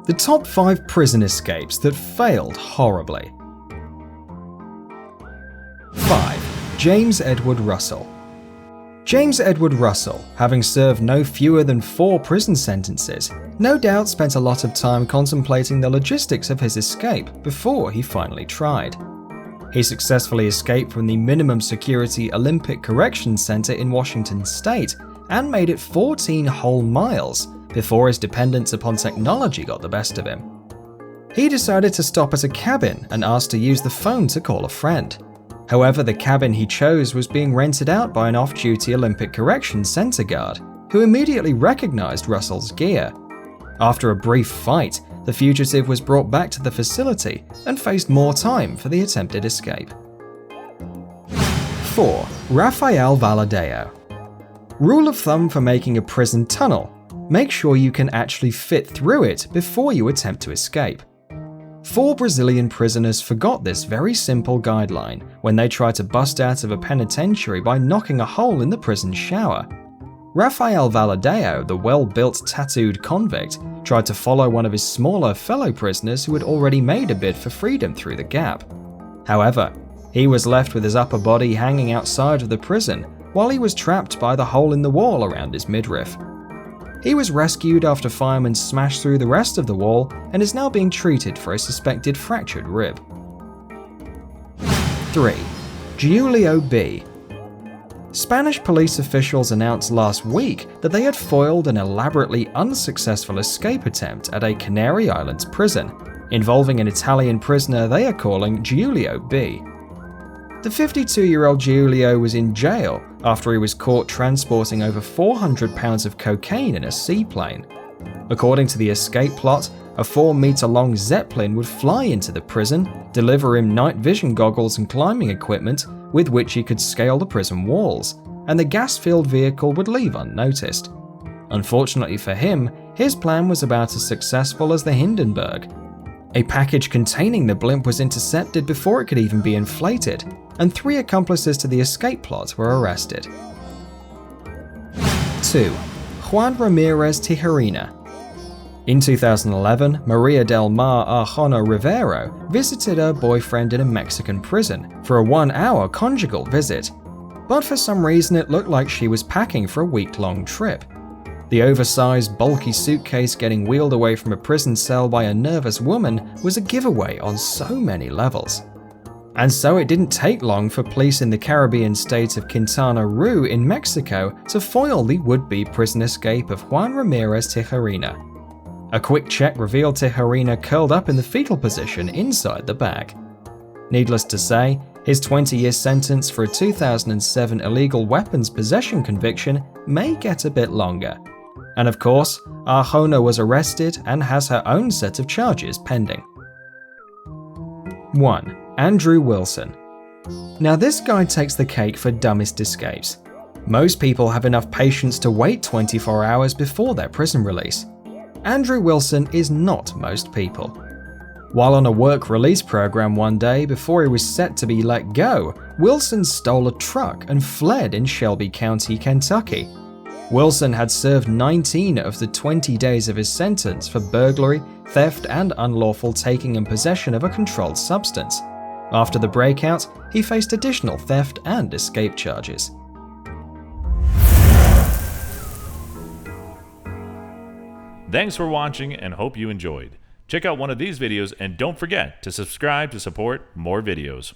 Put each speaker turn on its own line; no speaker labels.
The top 5 prison escapes that failed horribly. 5. James Edward Russell. James Edward Russell, having served no fewer than 4 prison sentences, no doubt spent a lot of time contemplating the logistics of his escape before he finally tried. He successfully escaped from the minimum security Olympic Correction Center in Washington state and made it 14 whole miles before his dependence upon technology got the best of him. He decided to stop at a cabin and asked to use the phone to call a friend. However, the cabin he chose was being rented out by an off-duty Olympic Correction Center guard, who immediately recognized Russell's gear. After a brief fight, the fugitive was brought back to the facility and faced more time for the attempted escape. 4. Raphael Valedale. Rule of thumb for making a prison tunnel: make sure you can actually fit through it before you attempt to escape. 4 Brazilian prisoners forgot this very simple guideline when they tried to bust out of a penitentiary by knocking a hole in the prison shower. Raphael Valedale, the well-built tattooed convict, tried to follow one of his smaller fellow prisoners who had already made a bid for freedom through the gap. However, he was left with his upper body hanging outside of the prison while he was trapped by the hole in the wall around his midriff. He was rescued after firemen smashed through the rest of the wall and is now being treated for a suspected fractured rib. 3. Giulio B. Spanish police officials announced last week that they had foiled an elaborately unsuccessful escape attempt at a Canary Islands prison, involving an Italian prisoner they are calling Giulio B. The 52-year-old Giulio was in jail after he was caught transporting over 400 pounds of cocaine in a seaplane. According to the escape plot, a 4-meter-long zeppelin would fly into the prison, deliver him night vision goggles and climbing equipment with which he could scale the prison walls, and the gas-filled vehicle would leave unnoticed. Unfortunately for him, his plan was about as successful as the Hindenburg. A package containing the blimp was intercepted before it could even be inflated, and 3 accomplices to the escape plot were arrested. 2. Juan Ramirez Tijerina. In 2011, Maria del Mar Arjona Rivero visited her boyfriend in a Mexican prison for a 1-hour conjugal visit, but for some reason it looked like she was packing for a week-long trip. The oversized, bulky suitcase getting wheeled away from a prison cell by a nervous woman was a giveaway on so many levels. And so it didn't take long for police in the Caribbean state of Quintana Roo in Mexico to foil the would-be prison escape of Juan Ramirez Tijerina. A quick check revealed Tijerina curled up in the fetal position inside the bag. Needless to say, his 20-year sentence for a 2007 illegal weapons possession conviction may get a bit longer. And of course, Arjona was arrested and has her own set of charges pending. 1. Andrew Wilson. Now this guy takes the cake for dumbest escapes. Most people have enough patience to wait 24 hours before their prison release. Andrew Wilson is not most people. While on a work release program one day before he was set to be let go, Wilson stole a truck and fled in Shelby County, Kentucky. Wilson had served 19 of the 20 days of his sentence for burglary, theft, and unlawful taking and possession of a controlled substance. After the breakout, he faced additional theft and escape charges.
Thanks for watching and hope you enjoyed. Check out one of these videos and don't forget to subscribe to support more videos.